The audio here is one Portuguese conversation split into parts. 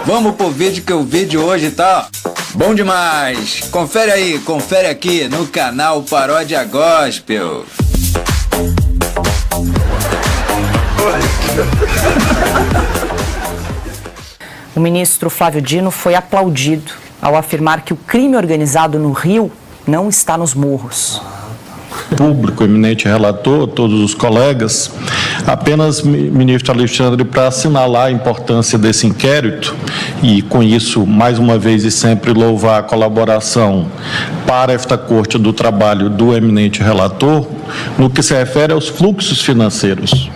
Vamos pro vídeo, que o vídeo hoje tá bom demais. Confere aí, confere aqui no canal Paródia Gospel. O ministro Flávio Dino foi aplaudido ao afirmar que o crime organizado no Rio não está nos morros. Público, eminente relator, todos os colegas, apenas, ministro Alexandre, para assinalar a importância desse inquérito e, com isso, mais uma vez e sempre louvar a colaboração para esta corte do trabalho do eminente relator, no que se refere aos fluxos financeiros.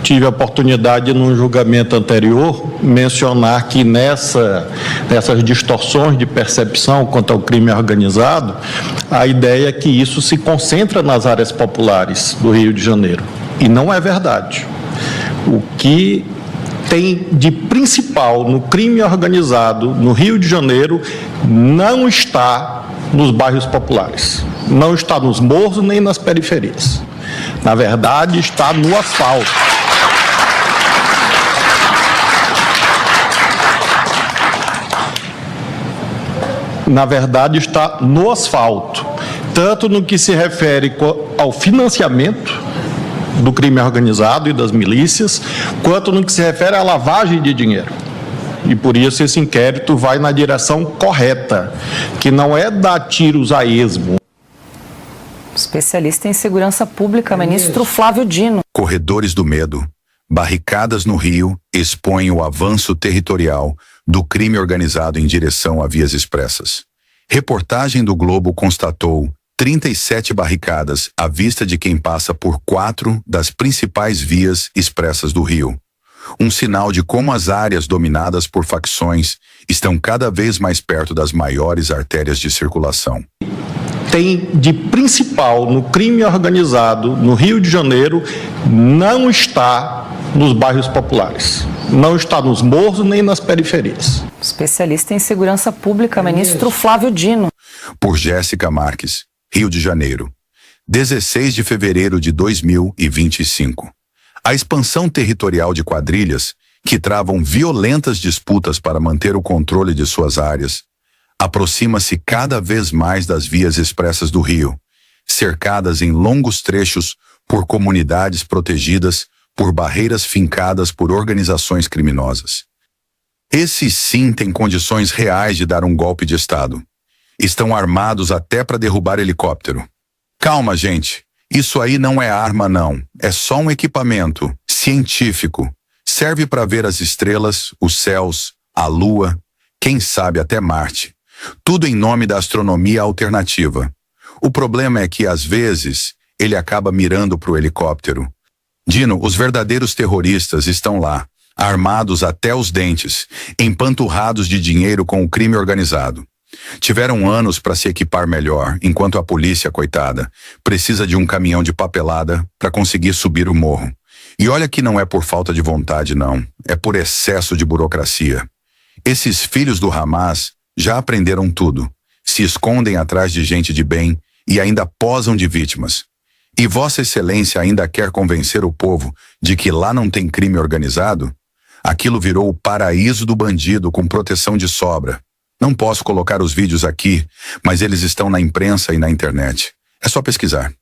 Tive a oportunidade, num julgamento anterior, mencionar que nessas distorções de percepção quanto ao crime organizado, a ideia é que isso se concentra nas áreas populares do Rio de Janeiro. E não é verdade. O que tem de principal no crime organizado no Rio de Janeiro não está nos bairros populares, não está nos morros nem nas periferias. Na verdade, está no asfalto. Na verdade, está no asfalto, tanto no que se refere ao financiamento do crime organizado e das milícias, quanto no que se refere à lavagem de dinheiro. E por isso esse inquérito vai na direção correta, que não é dar tiros a esmo. Especialista em segurança pública, ministro Flávio Dino. Corredores do medo, barricadas no Rio expõem o avanço territorial do crime organizado em direção a vias expressas. Reportagem do Globo constatou 37 barricadas à vista de quem passa por 4 das principais vias expressas do Rio. Um sinal de como as áreas dominadas por facções estão cada vez mais perto das maiores artérias de circulação. Tem de principal no crime organizado no Rio de Janeiro não está nos bairros populares, não está nos morros nem nas periferias. Especialista em segurança pública, ministro Flávio Dino. Por Jéssica Marques, Rio de Janeiro, 16 de fevereiro de 2025. A expansão territorial de quadrilhas, que travam violentas disputas para manter o controle de suas áreas, aproxima-se cada vez mais das vias expressas do Rio, cercadas em longos trechos por comunidades protegidas por barreiras fincadas por organizações criminosas. Esses sim têm condições reais de dar um golpe de Estado. Estão armados até para derrubar helicóptero. Calma, gente. Isso aí não é arma, não. É só um equipamento científico. Serve para ver as estrelas, os céus, a lua, quem sabe até Marte. Tudo em nome da astronomia alternativa. O problema é que, às vezes, ele acaba mirando para o helicóptero. Dino, os verdadeiros terroristas estão lá, armados até os dentes, empanturrados de dinheiro com o crime organizado. Tiveram anos para se equipar melhor, enquanto a polícia, coitada, precisa de um caminhão de papelada para conseguir subir o morro. E olha que não é por falta de vontade, não. É por excesso de burocracia. Esses filhos do Hamas já aprenderam tudo. Se escondem atrás de gente de bem e ainda posam de vítimas. E Vossa Excelência ainda quer convencer o povo de que lá não tem crime organizado? Aquilo virou o paraíso do bandido com proteção de sobra. Não posso colocar os vídeos aqui, mas eles estão na imprensa e na internet. É só pesquisar.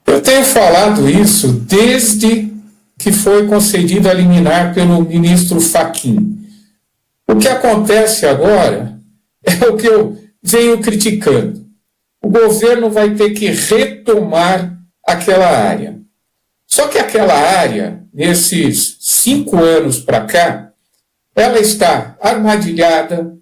Eu tenho falado isso desde que foi concedido a liminar pelo ministro Fachin. O que acontece agora é o que eu venho criticando. O governo vai ter que retomar aquela área. Só que aquela área, nesses 5 anos para cá, ela está armadilhada.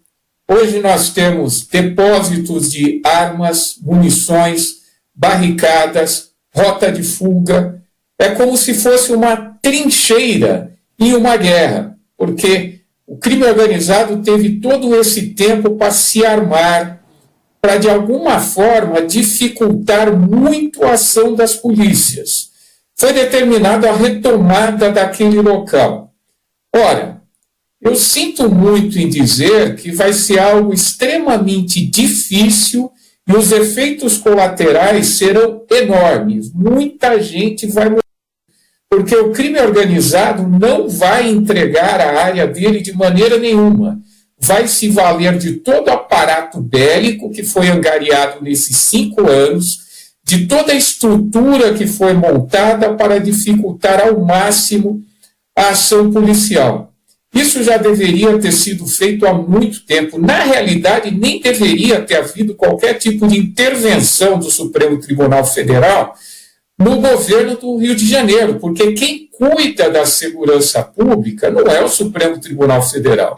Hoje nós temos depósitos de armas, munições, barricadas, rota de fuga. É como se fosse uma trincheira em uma guerra, porque o crime organizado teve todo esse tempo para se armar, para, de alguma forma, dificultar muito a ação das polícias. Foi determinada a retomada daquele local. Ora, eu sinto muito em dizer que vai ser algo extremamente difícil e os efeitos colaterais serão enormes. Muita gente vai morrer, porque o crime organizado não vai entregar a área dele de maneira nenhuma. vai se valer de todo o aparato bélico que foi angariado nesses 5 anos, de toda a estrutura que foi montada para dificultar ao máximo a ação policial. Isso já deveria ter sido feito há muito tempo. Na realidade, nem deveria ter havido qualquer tipo de intervenção do Supremo Tribunal Federal no governo do Rio de Janeiro, porque quem cuida da segurança pública não é o Supremo Tribunal Federal.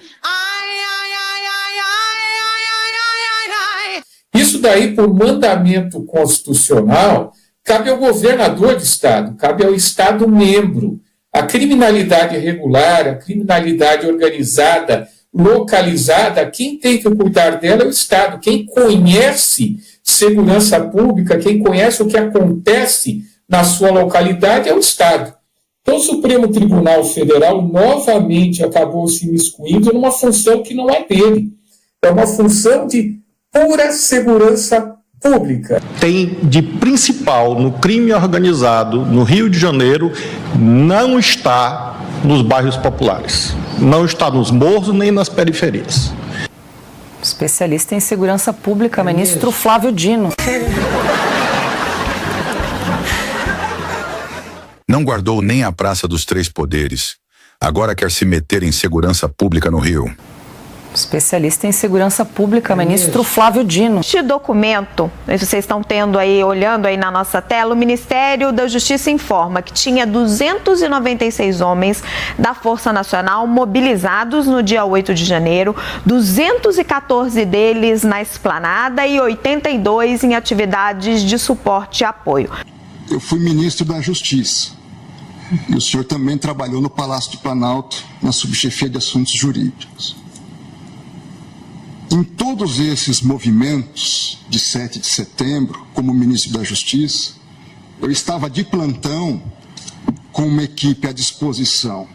Isso daí, por mandamento constitucional, cabe ao governador do Estado, cabe ao Estado membro. A criminalidade irregular, a criminalidade organizada, localizada, quem tem que cuidar dela é o Estado. Quem conhece segurança pública, quem conhece o que acontece na sua localidade é o Estado. Então, o Supremo Tribunal Federal novamente acabou se imiscuindo numa função que não é dele. É uma função de pura segurança pública. Tem de principal no crime organizado no Rio de Janeiro, não está nos bairros populares, não está nos morros nem nas periferias. Especialista em segurança pública, ministro Flávio Dino. Não guardou nem a Praça dos Três Poderes. Agora quer se meter em segurança pública no Rio. Especialista em segurança pública, ministro Flávio Dino. Este documento, vocês estão tendo aí, olhando aí na nossa tela, o Ministério da Justiça informa que tinha 296 homens da Força Nacional mobilizados no dia 8 de janeiro, 214 deles na Esplanada e 82 em atividades de suporte e apoio. Eu fui ministro da Justiça e o senhor também trabalhou no Palácio do Planalto, na subchefia de assuntos jurídicos. Em todos esses movimentos de 7 de setembro, como ministro da Justiça, eu estava de plantão com uma equipe à disposição,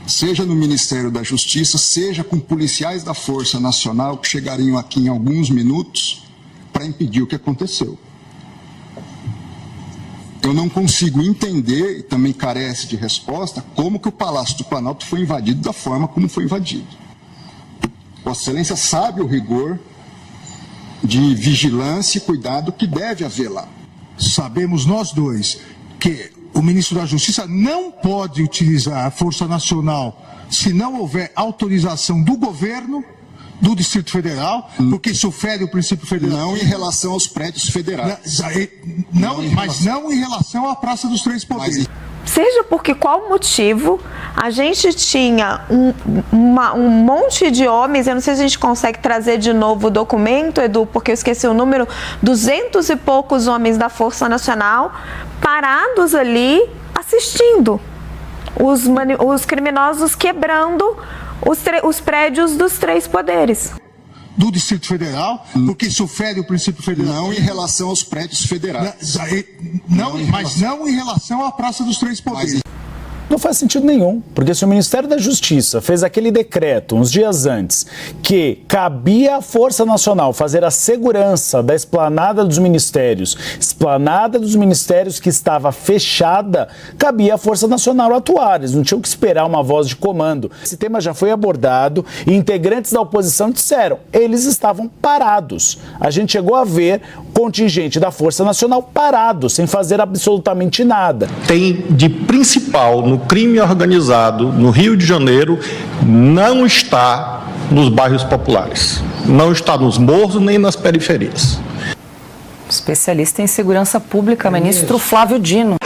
seja no Ministério da Justiça, seja com policiais da Força Nacional que chegariam aqui em alguns minutos para impedir o que aconteceu. Eu não consigo entender, e também carece de resposta, como que o Palácio do Planalto foi invadido da forma como foi invadido. Vossa Excelência sabe o rigor de vigilância e cuidado que deve haver lá. Sabemos nós dois que o ministro da Justiça não pode utilizar a Força Nacional se não houver autorização do governo do Distrito Federal, porque isso fere o princípio federal. Não em relação aos prédios federais. Não em relação à Praça dos Três Poderes. Seja porque qual motivo a gente tinha um monte de homens, eu não sei se a gente consegue trazer de novo o documento, Edu, porque eu esqueci o número, 200 e poucos homens da Força Nacional parados ali assistindo os criminosos quebrando os prédios dos três poderes. Do Distrito Federal, porque isso fere o princípio federal. Não em relação aos prédios federais. Não em relação à Praça dos Três Poderes. Não faz sentido nenhum, porque se o Ministério da Justiça fez aquele decreto uns dias antes que cabia à Força Nacional fazer a segurança da esplanada dos ministérios que estava fechada, cabia à Força Nacional atuar, eles não tinham que esperar uma voz de comando. Esse tema já foi abordado e integrantes da oposição disseram, eles estavam parados. A gente chegou a ver contingente da Força Nacional parado, sem fazer absolutamente nada. Tem de principal no crime organizado no Rio de Janeiro, não está nos bairros populares, não está nos morros nem nas periferias. Especialista em segurança pública, ministro Flávio Dino.